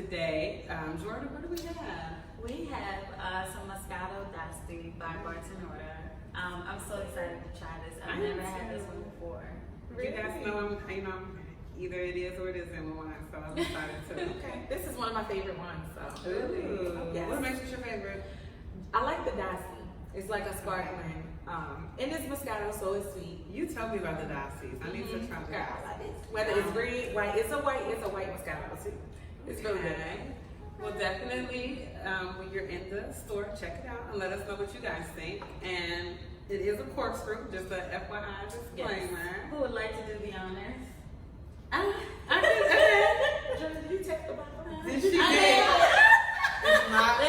today. Jordan, what do we have? We have some Moscato Dusty by Bartenora. I'm so excited to try this. I've never had this one before. You guys know either it is or it isn't wine, so I'm excited too. Okay, this is one of my favorite ones. So. Ooh. Yes. What makes it your favorite? I like the Dusty. It's like a sparkling. And it's Moscato, so it's sweet. You tell me about the Dassies. I need to try Okay, that. I like this. Whether it's red, white, it's a white Moscato too. It's really good. Well, definitely, when you're in the store, check it out and let us know what you guys think. And it is a corkscrew, just a FYI disclaimer. Yes. Who would like to do the honors? Did you text the bottle? Did she did. It's not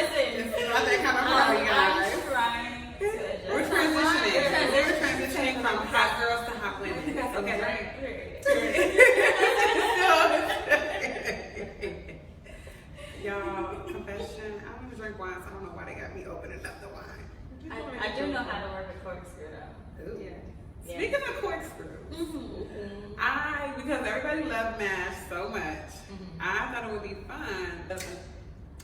that kind of hard, you guys. I'm trying to adjust. We're transitioning. We're transitioning from hot girls to hot women. Okay. Y'all, confession. I don't drink wine, so I don't know why they got me opening up the wine. I do know how to work a corkscrew though. Ooh. Yeah. Speaking of corkscrews, because everybody loved MASH so much, I thought it would be fun.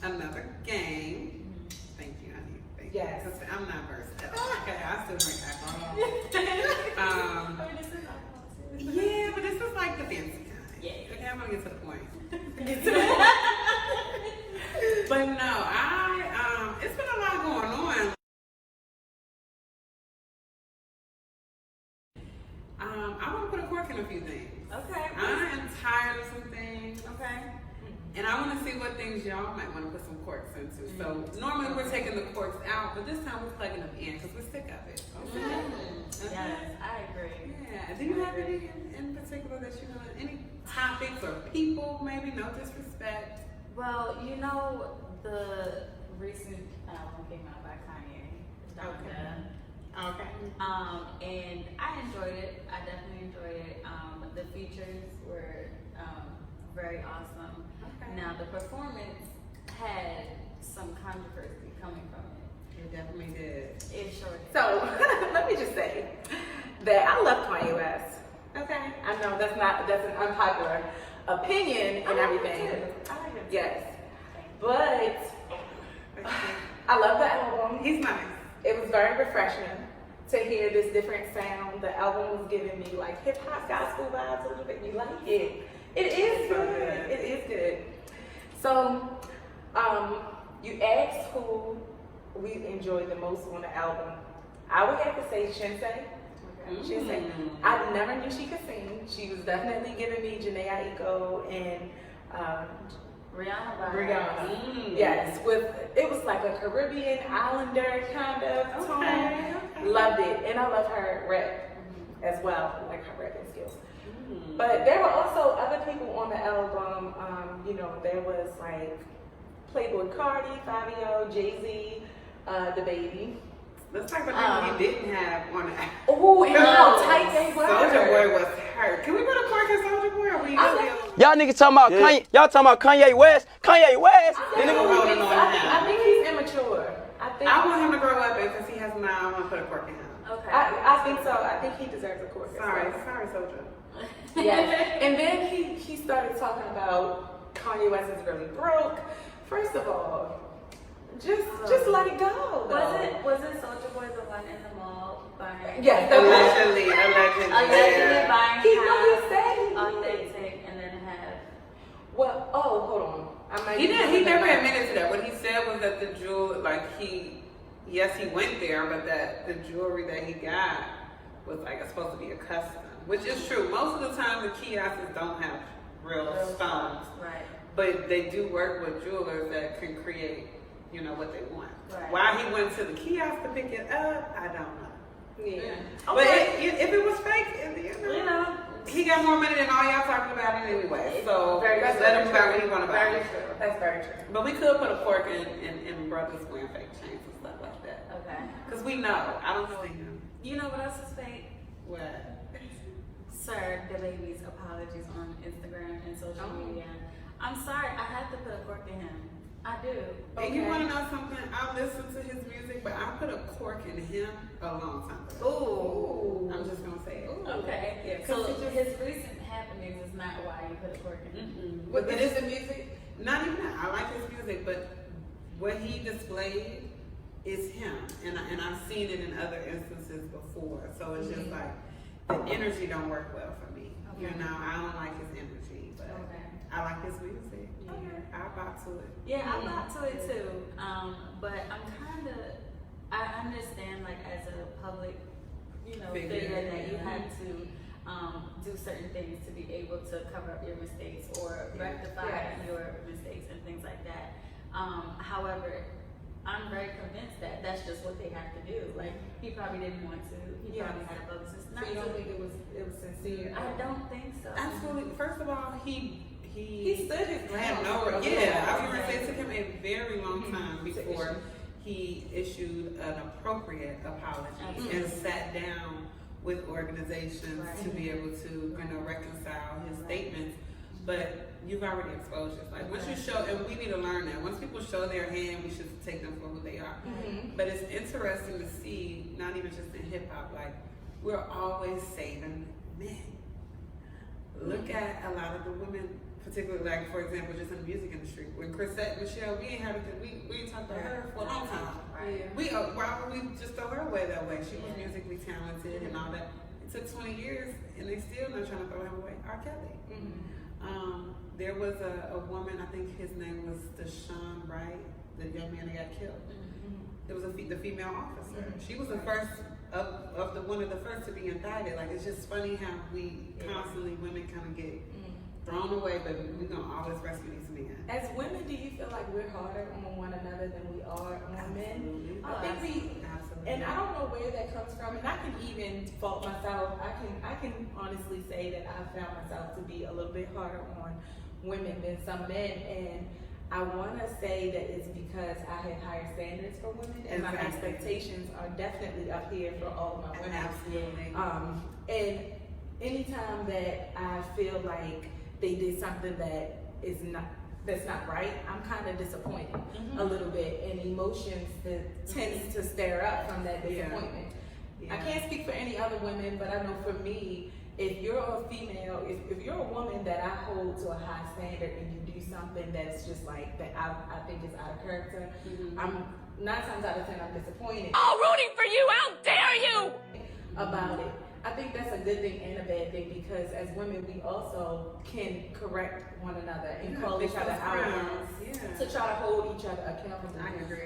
Another game. Thank you, honey. Thank you. Yes. 'Cause I'm not versed at all. Okay, I still drink alcohol. Yeah, but this is like the fancy kind. Yeah. Okay, I'm gonna get to the point. But no, it's been a lot going on. I want to put a cork in a few things. Okay. I am tired of some things. Okay. And I want to see what things y'all might want to put some corks into. So normally we're taking the corks out, but this time we're plugging them in because we're sick of it. Okay. Okay. Yes, I agree. Yeah. Do you have any in particular that you want? Any topics or people? Maybe no disrespect. Well, you know the recent album came out by Kanye. Okay. And I enjoyed it. I definitely enjoyed it. The features were very awesome. Okay. Now the performance had some controversy coming from it. You definitely did. It sure did. So let me just say that I love Kanye West. Okay, I know that's an unpopular opinion and everything. I like it. Yes, but I love the album. He's nice. It was very refreshing to hear this different sound. The album was giving me like hip hop gospel vibes a little bit. You like it? It is good. It is good. So, you asked who we enjoyed the most on the album. I would have to say Shinsei. Shinsei. I never knew she could sing. She was definitely giving me Janae Aiko and Rihanna. Yes, it was like a Caribbean Islander kind of tone. Okay. Loved it, and I love her rap as well, like her rapping skills. But there were also other people on the album. There was like Playboy Cardi, Fabio, Jay-Z, the Baby. Let's talk about people he didn't have on the album. Oh, and how tight they were. Soulja Boy was hurt. Can we put a cork in Soulja Boy? Or we Y'all niggas talking about Kanye. Y'all talking about Kanye West. Kanye West. I think he's immature. I want him to grow up, and since he has 9, I want to put a cork in him. Okay. I think so. I think he deserves a cork. Sorry, Soulja. Yes. And then he started talking about Kanye West is really broke. First of all, just let it go. Was it Soulja Boy the one in the mall buying? Yes, Allegedly. Buying he said authentic and then have. Well, hold on. He never admitted to that. What he said was that the jewel, yes, he went there, but that the jewelry that he got was supposed to be a custom, which is true. Most of the time, the kiosks don't have real stones, Right. but they do work with jewelers that can create, what they want. Right. Why he went to the kiosk to pick it up, I don't know. Yeah. But if it was fake, he got more money than all y'all talking about it anyway. So let him buy what he want to buy. Very true. That's very true. But we could put a cork in brothers wearing fake chains and stuff like that. Okay. Because we know. I don't know him. You know what else is fake? What? Sir, the baby's apologies on Instagram and social media. I'm sorry, I have to put a cork in him. I do. And you want to know something? I listen to his music, but I put a cork in him a long time ago. Ooh. I'm just going to say it. Okay. Yeah, So his recent happenings is not why you put a cork in him. But it is the music? not even that. I like his music, but what he displayed is him, and I've seen it in other instances before. So it's just like the energy don't work well for me. Okay. You know, I don't like his energy, but I like his music. Yeah. Okay. I bop to it. Yeah, I bought to it too. But I understand like as a public, figure that you had to do certain things to be able to cover up your mistakes or rectify your mistakes and things like that. However, I'm very convinced that that's just what they have to do. Like, he probably didn't want to. He probably had a publicist. So you don't think it was sincere? I don't think so. Absolutely. First of all, he stood his ground. I was gonna say it took him a very long time before he issued an appropriate apology and sat down with organizations to be able to, reconcile his statements. But you've already exposed yourself. Like once you show, and we need to learn that. Once people show their hand, we should take them for who they are. But it's interesting to see, not even just in hip hop, like we're always saving men. Look at a lot of the women, particularly like for example, just in the music industry. When Chrisette Michelle, we ain't talked to her for a long time. Why would we just throw her away that way? She was musically talented and all that. It took 20 years, and they still not trying to throw him away. R. Kelly. There was a woman, I think his name was Deshaun Wright, the young man that got killed. There was the female officer. She was the first one of the first to be indicted. Like it's just funny how we constantly, women kind of get thrown away, but we're gonna always rescue these men. As women, do you feel like we're harder on one another than we are on men? I think and I don't know where that comes from, and I can even fault myself. I can honestly say that I found myself to be a little bit harder on women than some men, and I want to say that it's because I have higher standards for women, and my expectations are definitely up here for all of my women. Absolutely. And anytime that I feel like they did something that's not right, I'm kind of disappointed a little bit, and emotions that tends to stir up from that disappointment. I can't speak for any other women, but I know for me, if you're a female, if you're a woman that I hold to a high standard and you do something that's just like that I think is out of character, I'm 9 times out of 10 I'm disappointed. All rooting for you, how dare you! About it. I think that's a good thing and a bad thing because as women we also can correct one another and call each other out to try to hold each other accountable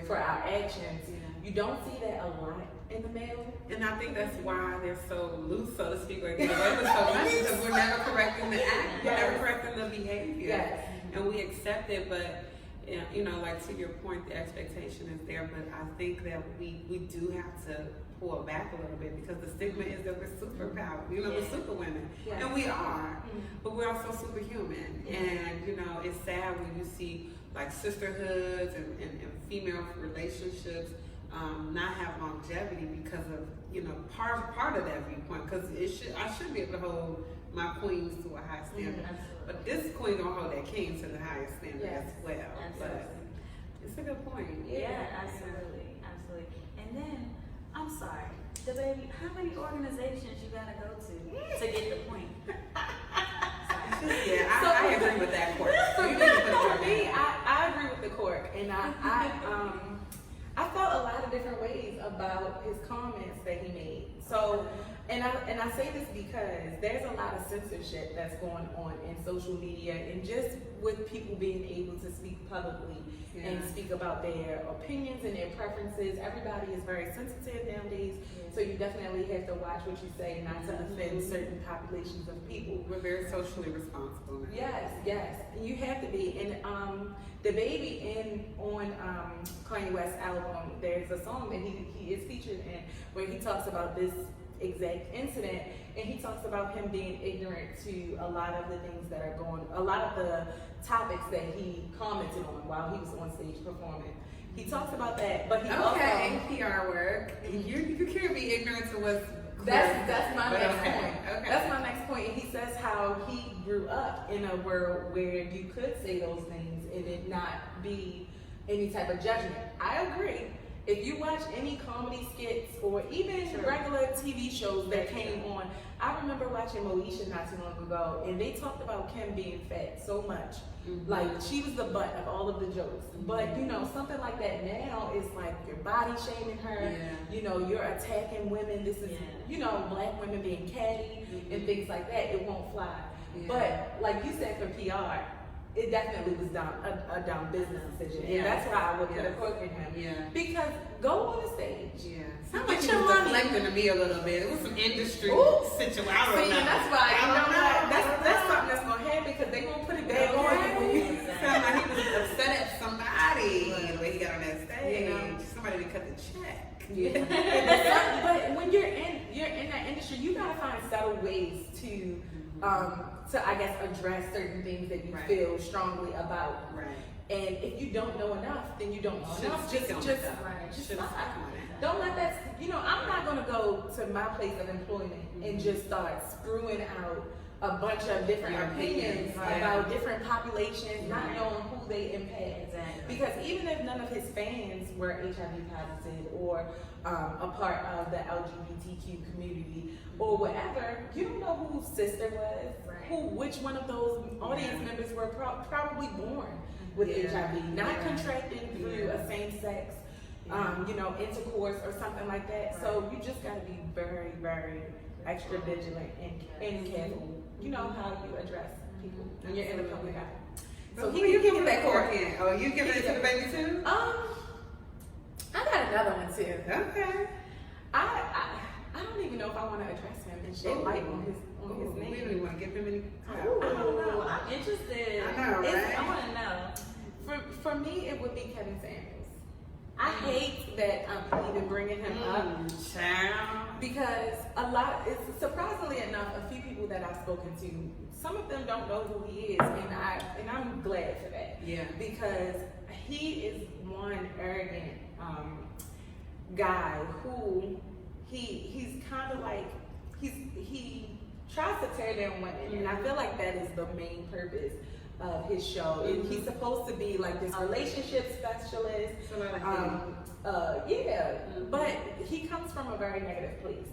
for our actions. You don't see that a lot in the male. And I think that's why they're so loose, so to speak, or get away with so much because we're never correcting the act, we're never correcting the behavior. And we accept it, but like to your point, the expectation is there, but I think that we do have to pull back a little bit because the stigma is that we're superpowered, we're super women, and we are, but we're also superhuman. And it's sad when you see like sisterhoods and female relationships not have longevity because of part of that viewpoint. Because I should be able to hold my queens to a high standard, but this queen gonna hold that king to the highest standard as well. But it's a good point. Absolutely. And then I'm sorry, the baby. How many organizations you gotta go to get the point? I agree with that CORK. For me, I agree with the CORK, and I felt a lot of different ways about his comments that he made. So, and I say this because there's a lot of censorship that's going on in social media and just with people being able to speak publicly and speak about their opinions and their preferences. Everybody is very sensitive nowadays, so you definitely have to watch what you say not to offend certain populations of people. We're very socially responsible now. Yes, you have to be. And the baby on Kanye West's album, there's a song that he is featured in where he talks about this exact incident, and he talks about him being ignorant to a lot of the things that are a lot of the topics that he commented on while he was on stage performing. He talks about that, but he also PR work. You can't be ignorant to what's that's my next point. That's my next point. And he says how he grew up in a world where you could say those things and it not be any type of judgment. I agree. If you watch any comedy skits or even regular TV shows that came on, I remember watching Moesha not too long ago, and they talked about Kim being fat so much. Like, she was the butt of all of the jokes. But, you know, something like that now is like you're body shaming her, you know, you're attacking women. This is, you know, black women being catty and things like that. It won't fly. But, like you said, for PR, it definitely was a dumb business decision. And that's why I would put a cork in him. Because go on the stage. Sounds like you was deflecting to me a little bit. It was some industry situation. I don't know. And that's why, you know what? That's something that's going to happen because they're going to put it back on you. Sound like he was upset at somebody the way he got on that stage. You know? Somebody to cut the check. But when you're in that industry, you gotta find subtle ways to I guess address certain things that you feel strongly about. And if you don't know enough, then you don't know enough. Just don't let that. You know, I'm not gonna go to my place of employment and just start screwing out a bunch of different opinions about different populations, not knowing who they impact. Because even if none of his fans were HIV positive or a part of the LGBTQ community or whatever, you don't know whose sister was, which one of those audience members were probably born with HIV, not contracted through a same-sex, you know, intercourse or something like that. So you just got to be very, very extra vigilant and careful. You know how you address people when you're in the public eye. So who you giving that cork in? Oh, you giving it to the baby too? I got another one too. Okay. I don't even know if I want to address him and shed light on his name. We don't even want to give him any. I don't know. I'm interested. I know, right? I want to know. For me, it would be Kevin Samuels. I hate that I'm even bringing him up, because it's surprisingly enough, a few people that I've spoken to, some of them don't know who he is, and I'm glad for that. Because he is one arrogant guy who he's kind of like he tries to tear down women, and I feel like that is the main purpose of his show. And he's supposed to be like this relationship specialist. But he comes from a very negative place.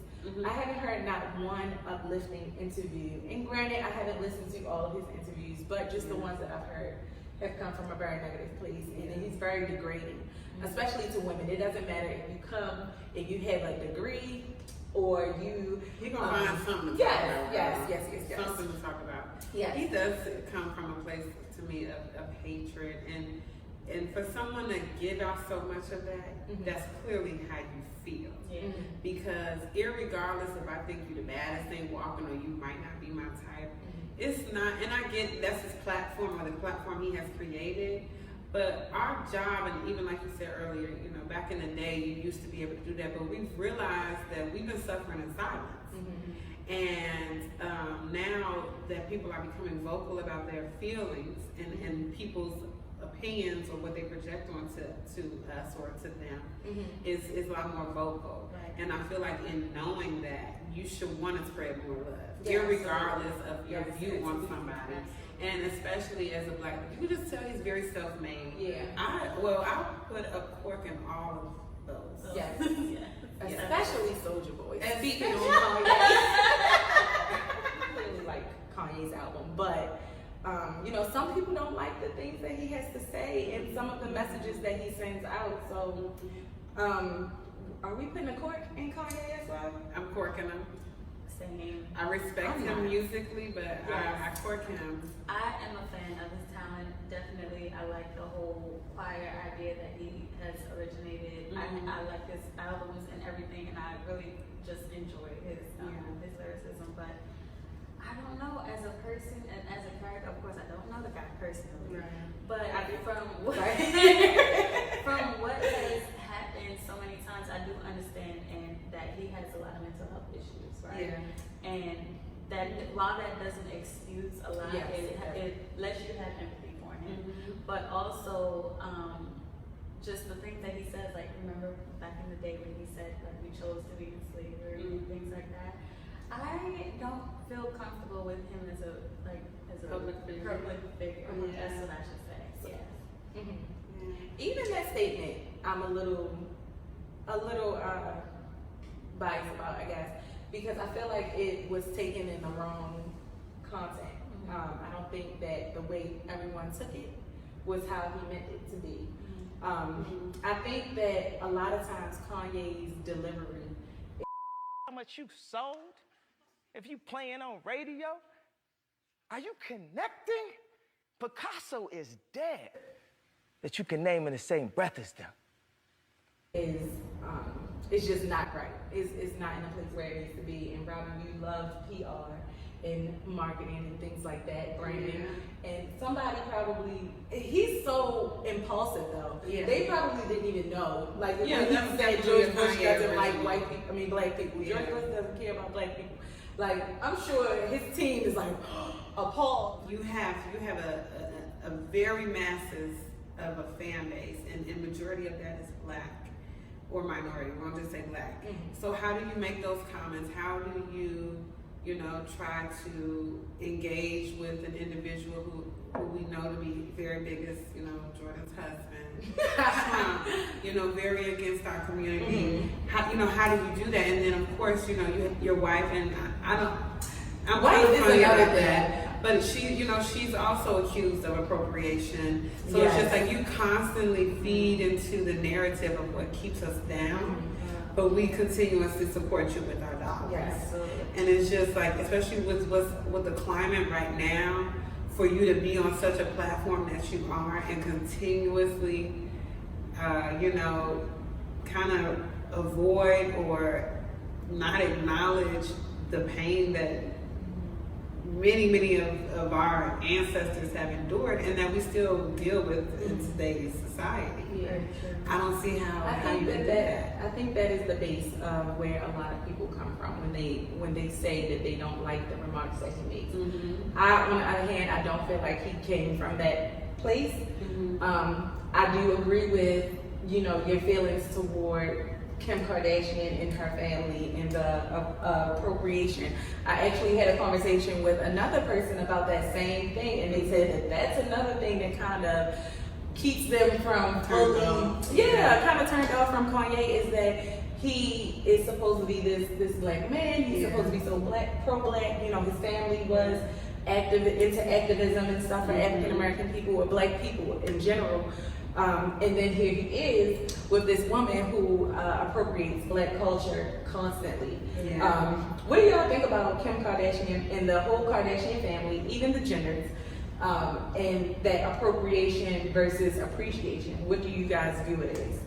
I haven't heard not one uplifting interview. And granted, I haven't listened to all of his interviews, but just the ones that I've heard have come from a very negative place. And he's very degrading, especially to women. It doesn't matter if you have a degree or you're gonna find something to talk about. Yes. Something to talk about. Yes. He does come from a place, to me, of hatred, and for someone to give off so much of that, that's clearly how you feel. Because irregardless if I think you're the baddest thing walking or you might not be my type, it's not. And I get that's his platform or the platform he has created. But our job, and even like you said earlier, you know, back in the day, you used to be able to do that, but we've realized that we've been suffering in silence. And now that people are becoming vocal about their feelings and people's opinions or what they project onto us or to them is a lot more vocal. And I feel like in knowing that, you should want to spread more love, irregardless of your view on somebody. And especially as a black, you can just tell he's very self-made. I'll put a cork in all of those. Especially Soulja Boy. And speaking on Kanye, I really like Kanye's album, but you know, some people don't like the things that he has to say and some of the messages that he sends out. So, are we putting a cork in Kanye as well? I'm corking him. Same. I respect him musically, but I cork him. I am a fan of his talent. Definitely, I like the whole choir idea that he has originated. I like his albums and everything, and I really just enjoy his lyricism. But I don't know, as a person and as a character, of course, I don't know the guy personally. But from what has happened so many times, I do understand and that he has a lot of mental health issues, right? And that while that doesn't excuse a lot, it lets you have empathy for him. But also, just the things that he says, like remember back in the day when he said like we chose to be enslaved or things like that. I don't feel comfortable with him as a public figure. That's what I should say. Even that statement, I'm a little a little biased about, I guess, because I feel like it was taken in the wrong content. I don't think that the way everyone took it was how he meant it to be. I think that a lot of times Kanye's delivery. How much you sold? If you playing on radio, are you connecting? Picasso is dead. That you can name in the same breath as them. It's just not right. It's not in a place where it needs to be. And Robin, you love PR and marketing and things like that, branding. And somebody probably, he's so impulsive though. Yeah. They probably didn't even know. Like when he said George Bush doesn't like white people, I mean black people. George Bush doesn't care about black people. Like I'm sure his team is like appalled. You have a very massive of a fan base, and majority of that is black or minority. We'll just say black. So how do you make those comments? How do you try to engage with an individual who we know to be very big as, Jordan's husband, very against our community. How do you do that? And then of course, your wife, and I'm kind of funny about that. But she's also accused of appropriation. So It's just like you constantly feed into the narrative of what keeps us down. But we continuously support you with our dollars. Yes. And it's just like, especially with the climate right now, for you to be on such a platform that you are and continuously, kind of avoid or not acknowledge the pain that many of our ancestors have endured and that we still deal with in today's society. Yeah. I don't see how you do that. I think that is the base of where a lot of people come from when they say that they don't like the remarks that he makes. I, on the other hand, I don't feel like he came from that place. I do agree with your feelings toward Kim Kardashian and her family and the appropriation. I actually had a conversation with another person about that same thing, and they said that that's another thing that kind of keeps them from fully, kind of turned off from Kanye, is that he is supposed to be this black man. He's supposed to be so pro-black. His family was into activism and stuff for African American people or black people in general. And then here he is with this woman who appropriates black culture constantly. What do y'all think about Kim Kardashian and the whole Kardashian family, even the Jenners, and that appropriation versus appreciation? What do you guys view it as?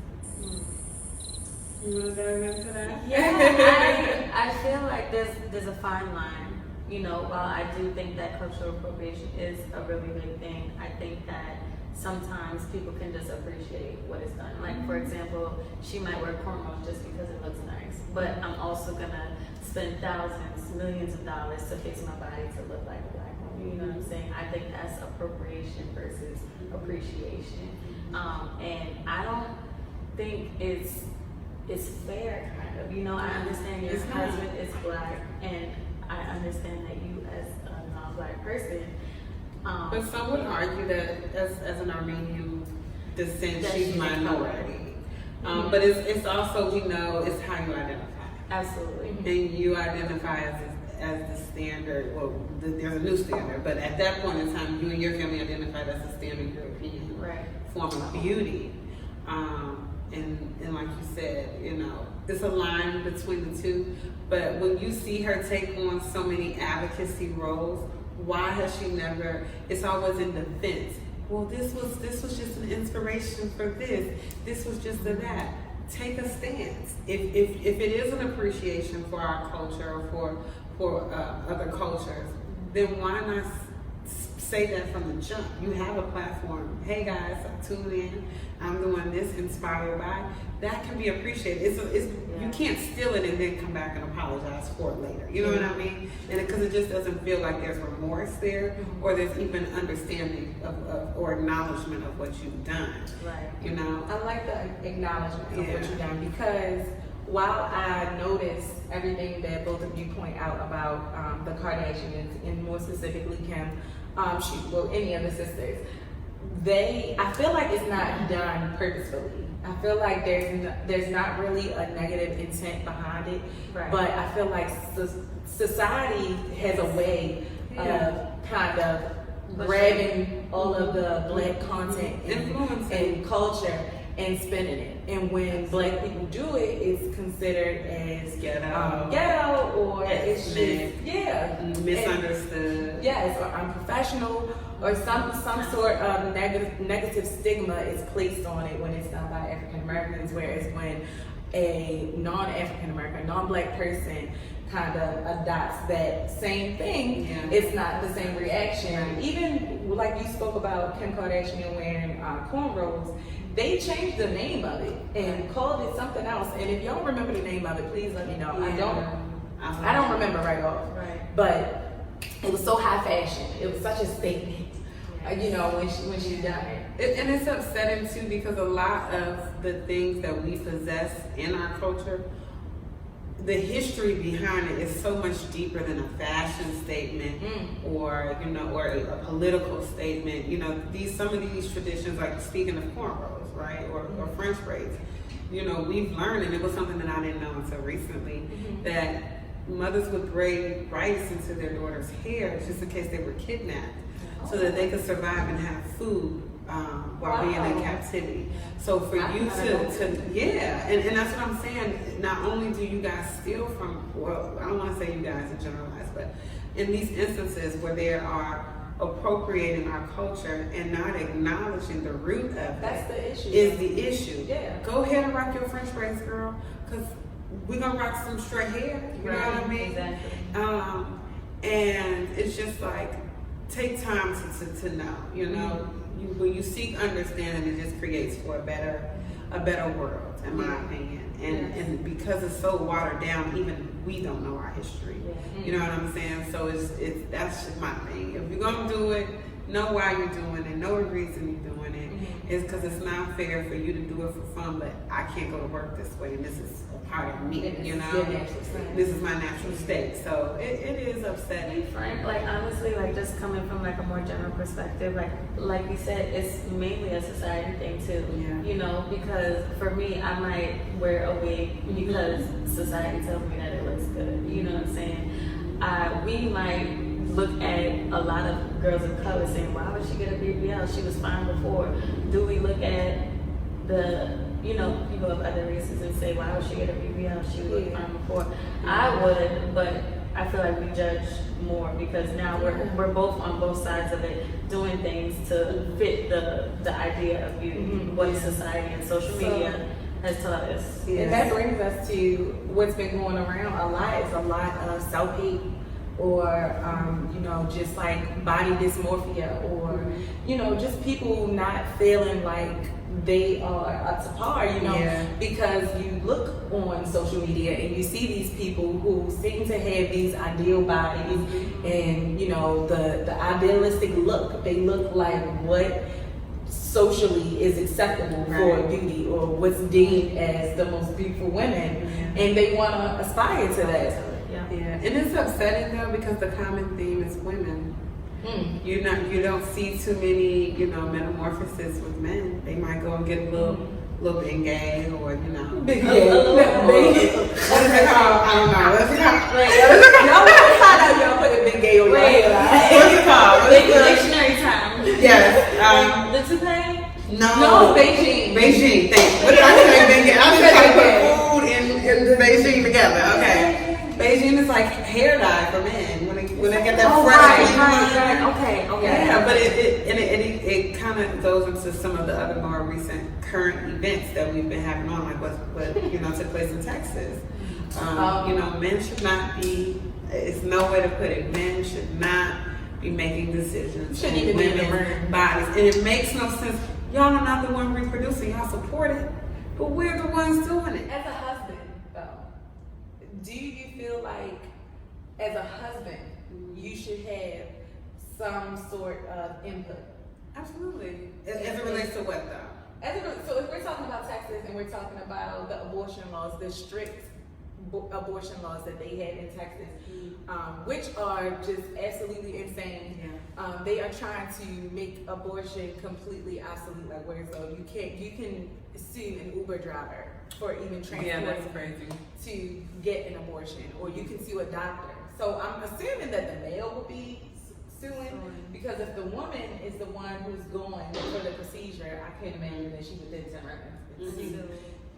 You want to dive into that? Yeah, I feel like there's a fine line. While I do think that cultural appropriation is a really big thing, I think that sometimes people can just appreciate what is done. Like, for example, she might wear cornrows just because it looks nice, but I'm also gonna spend thousands, millions of dollars to fix my body to look like a black woman. You know what I'm saying? I think that's appropriation versus appreciation. And I don't think it's fair, kind of. I understand your husband is black, and I understand that you as a non-black person. But some would argue that as an Armenian descent, she's minority. But it's also, we know, it's how you identify. Absolutely. And you identify as the standard, well, there's a new standard, but at that point in time, you and your family identified as the standard European form of beauty. And like you said, it's a line between the two. But when you see her take on so many advocacy roles, why has she never? It's always in defense. Well, this was just an inspiration for this. This was just that. Take a stance. If it is an appreciation for our culture or for other cultures, then why not say that from the jump? You have a platform. Hey guys, I tuned in. I'm doing this, inspired by. That can be appreciated. You can't steal it and then come back and apologize for it later. You know what I mean? And because it just doesn't feel like there's remorse there, or there's even understanding of or acknowledgement of what you've done. Right. I like the acknowledgement of what you've done, because while I notice everything that both of you point out about the Kardashians, and more specifically Kim, any of the sisters, I feel like it's not done purposefully. I feel like there's not really a negative intent behind it, Right. but I feel like society has a way of kind of grabbing all of the black content and culture and spinning it. And when black people do it, it's considered as ghetto, or it's just misunderstood. Yes, or unprofessional, or some sort of negative stigma is placed on it when it's done by African Americans. Whereas when a non-African American, non-black person kind of adopts that same thing, it's not the same reaction. Even like you spoke about Kim Kardashian wearing cornrows, they changed the name of it and called it something else. And if y'all remember the name of it, please let me know. I don't remember right off. Right. But it was so high fashion. It was such a statement. You know, when she done it. And it's upsetting too, because a lot of the things that we possess in our culture, the history behind it is so much deeper than a fashion statement or a political statement. You know, some of these traditions, like speaking of cornrows, right, or French braids, you know, we've learned, and it was something that I didn't know until recently, that mothers would braid rice into their daughters' hair just in case they were kidnapped, so that they could survive and have food while being in captivity. So for you and that's what I'm saying. Not only do you guys steal from, well, I don't want to say you guys and generalize, but in these instances where they are appropriating our culture and not acknowledging the root of That's the issue. is the issue. Yeah. Go ahead and rock your French braids, girl, because we're gonna rock some straight hair. You know what I mean? Exactly. And it's just like, take time to know, you know. When you seek understanding, it just creates for a better world, in my opinion. And because it's so watered down, even we don't know our history. You know what I'm saying? So that's just my thing. If you're gonna do it, know why you're doing it, know the reason you're doing it. It's because it's not fair for you to do it for fun, but I can't go to work this way, and this is a part of me, you know? This is my natural state. So it is upsetting. Frank, like honestly, like just coming from like a more general perspective, like we said, it's mainly a society thing too. You know, because for me, I might wear a wig because society tells me that it looks good. You know what I'm saying? We might look at a lot of girls of color saying, why would she get a BBL? She was fine before. Do we look at the, people of other races and say, why would she get a BBL? She was fine before. I would, but I feel like we judge more because now we're both on both sides of it, doing things to fit the idea of beauty, what society and social media has taught us. And that brings us to what's been going around a lot. It's a lot of self-hate, or just like body dysmorphia, or just people not feeling like they are up to par, because you look on social media and you see these people who seem to have these ideal bodies and the idealistic look. They look like what socially is acceptable for beauty, or what's deemed as the most beautiful women, and they want to aspire to that. And it's upsetting though, because the common theme is women. You don't see too many, metamorphoses with men. They might go and get a little big gay, or big gay. What is it called? I don't know. What's it called? Y'all find out y'all put a big gay on your head. What's it called? Dictionary time. Yes. The toupee? No, Beijing. Thank you. What did I say? Big gay. I was trying to put food and Beijing together. Okay. Beijing is like hair dye for men when they get that fresh. Right. Okay. Yeah, but it kind of goes into some of the other more recent current events that we've been having on, like what took place in Texas. Men should not be. It's no way to put it. Men should not be making decisions on women's bodies, and it makes no sense. Y'all are not the one reproducing. Y'all support it, but we're the ones doing it. As a husband, though, do you feel like, as a husband, you should have some sort of input? Absolutely. As it relates to what though? So if we're talking about Texas and we're talking about the abortion laws, the strict abortion laws that they had in Texas, which are just absolutely insane. Yeah. They are trying to make abortion completely obsolete, like where so you can sue an Uber driver for even transporting that's crazy. to get an abortion, or you can sue a doctor. So I'm assuming that the male will be suing, because if the woman is the one who's going for the procedure, I can't imagine that she would then turn around and sue.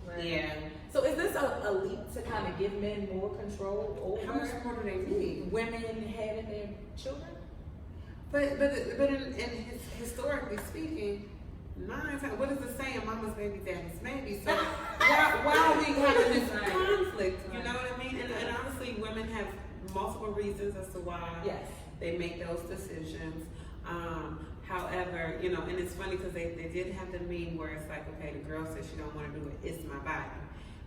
Right. Yeah. So is this a leap to kind of give men more control How over much more do they need? women having their children? But historically speaking, 9 times, what is the saying? Mama's baby, daddy's baby. So why are we having this conflict? You know what I mean? And honestly, women have multiple reasons as to why they make those decisions. However, you know, and it's funny because they did have the meme where it's like, okay, the girl says she don't want to do it, it's my body.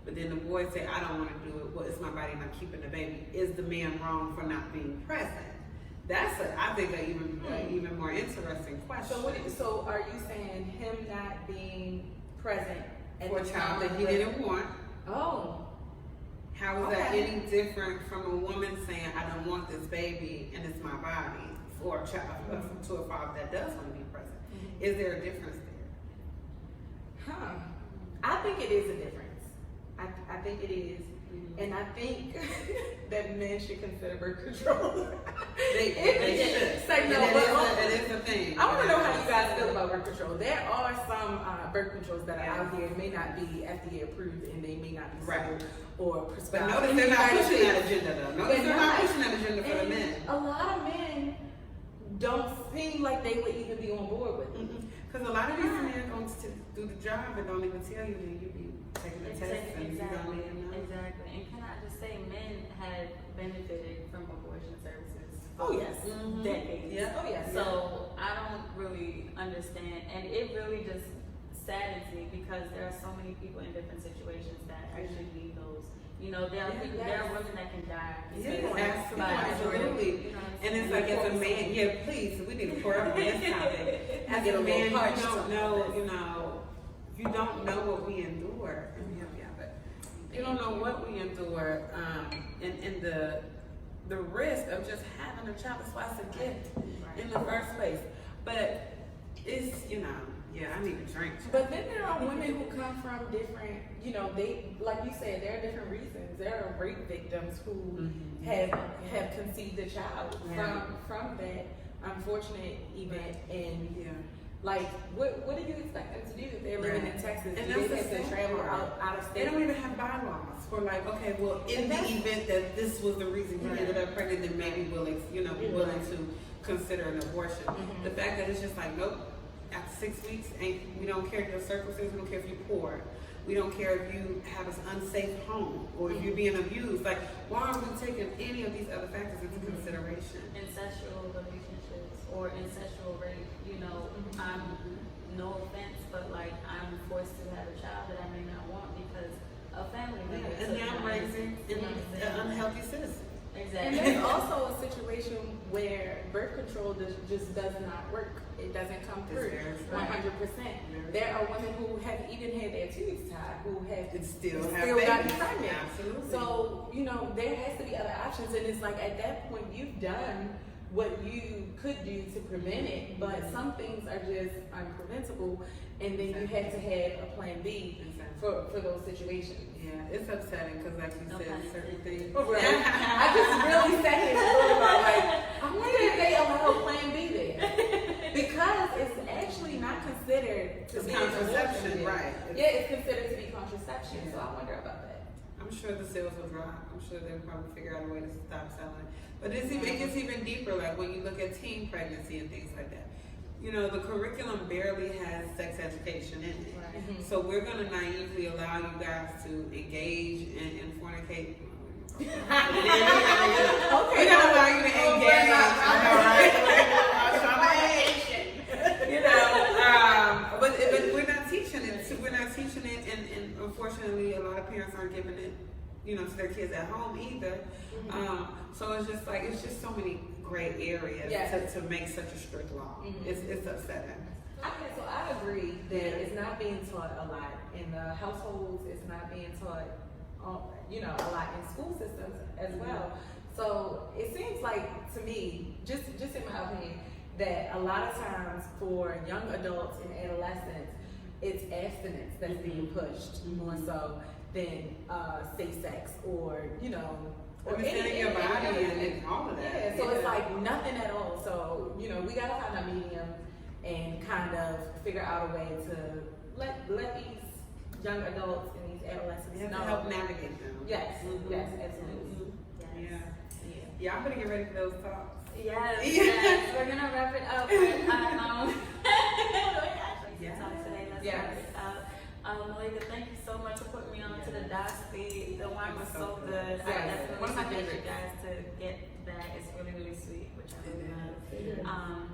But then the boy say, I don't want to do it, well, it's my body, not keeping the baby. Is the man wrong for not being present? That's, I think, an even more interesting question. So are you saying him not being present at for the a child time that he didn't want? Oh. How is that any different from a woman saying, I don't want this baby and it's my body, for a child, to a father that does want to be present? Is there a difference there? I think it is a difference. I think it is. And I think that men should consider birth control. They should. Say no, it is a thing. I want to know how you guys feel about birth control. There are some birth controls that are out here, may not be FDA approved, and they may not be sold or prescribed. But notice they're not pushing that agenda though. Notice they're not pushing that agenda for the men. A lot of men don't seem like they would even be on board with it. Because a lot of these men are going to do the job and don't even tell you that you be taking the test and you don't even know. Exactly. And can I just say, men have benefited from abortion services. Oh yes, Decades. Yeah. Oh yes. So I don't really understand, and it really just saddens me because there are so many people in different situations that actually need those. You know, there are people, there are women that can die. Absolutely. You know, And it's like, as a man, please, we need to pour up on this topic. As a man, you don't know what we endure. But you don't know what we endure, and the risk of just having a child is why it's a gift in the first place. But it's, I need a drink. But then there are women who come from different, they, like you said, there are different reasons. There are rape victims who have conceived a child from that unfortunate event. And like, what do you expect them to do if they're living in Texas? And do they have to travel out of state? They don't even have bylaws for like, okay, well, in the event that this was the reason you ended up pregnant, then maybe we'll, be willing to consider an abortion. The fact that it's just like, nope. After 6 weeks, we don't care if your circumstances, we don't care if you're poor, we don't care if you have an unsafe home or if you're being abused. Like, why are we taking any of these other factors into consideration? Incestual relationships or incestual rape, I'm, no offense, but like I'm forced to have a child that I may not want because a family member. And now I'm raising an unhealthy citizen. Exactly. And there's also a situation where birth control just does not work. It doesn't come through 100%. There are women who have even had their tubes tied who have still gotten pregnant. Absolutely. So, there has to be other options. And it's like at that point, you've done what you could do to prevent it, but some things are just unpreventable. And then you have to have a plan B for those situations. Yeah, it's upsetting because, like you said, certain things. I just really sat here and thought about, like, I wonder if they allow plan B there. Because it's actually not considered to be contraception, right? Yeah, it's considered to be contraception, so I wonder about that. I'm sure the sales will drop. I'm sure they'll probably figure out a way to stop selling. But it gets even deeper, like when you look at teen pregnancy and things like that. The curriculum barely has sex education in it. Right. So we're going to naively allow you guys to engage and fornicate. We're going to allow you to engage. But we're not teaching it. So we're not teaching it, and unfortunately, a lot of parents aren't giving it, to their kids at home either. So it's just so many gray areas to make such a strict law. It's upsetting. Okay, so I agree that it's not being taught a lot in the households. It's not being taught you know, a lot in school systems as well. So it seems like to me, just in my opinion, that a lot of times for young adults and adolescents, it's abstinence that's being pushed more so than safe sex or, you know, or understanding your body and all of that. Yeah, so it's like nothing at all. So, you know, we gotta find a medium and kind of figure out a way to let these young adults and these adolescents You have know. to help navigate them. Yes, yes, absolutely. Yes. Yeah, I'm gonna get ready for those talks. Yes, yes. We're gonna wrap it up with our Yes. talk today. Let's Yes. wrap it up. Malika, thank you so much for putting me on to the DOS feed. The wine was so good. I Yes. definitely One of my suggest you favorites. guys to get that. It's really, really sweet, which I really love.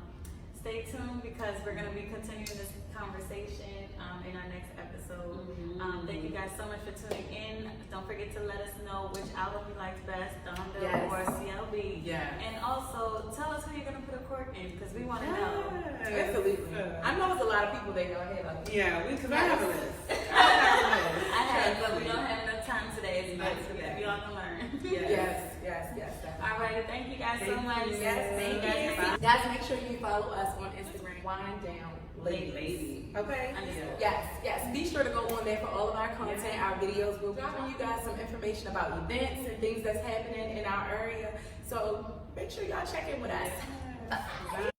Stay tuned because we're gonna be continuing this conversation in our next episode. Thank you guys so much for tuning in. Don't forget to let us know which album you liked best, Donda Yes. or CLB. Yes. And also tell us who you're gonna put a cork in because we want to know. Absolutely. I know there's a lot of people that go ahead like Yeah, because I have a list. I have, but we don't have enough time today. It's nice today. We all can learn. Yes, definitely. All right. Thank you guys so Thank much. you. Yes, thank you. Guys, make sure you follow us on Instagram, Wind Down Ladies. Okay? Yes. Be sure to go on there for all of our content, our videos. We're dropping you guys some information about events and things that's happening in our area. So make sure y'all check in with us.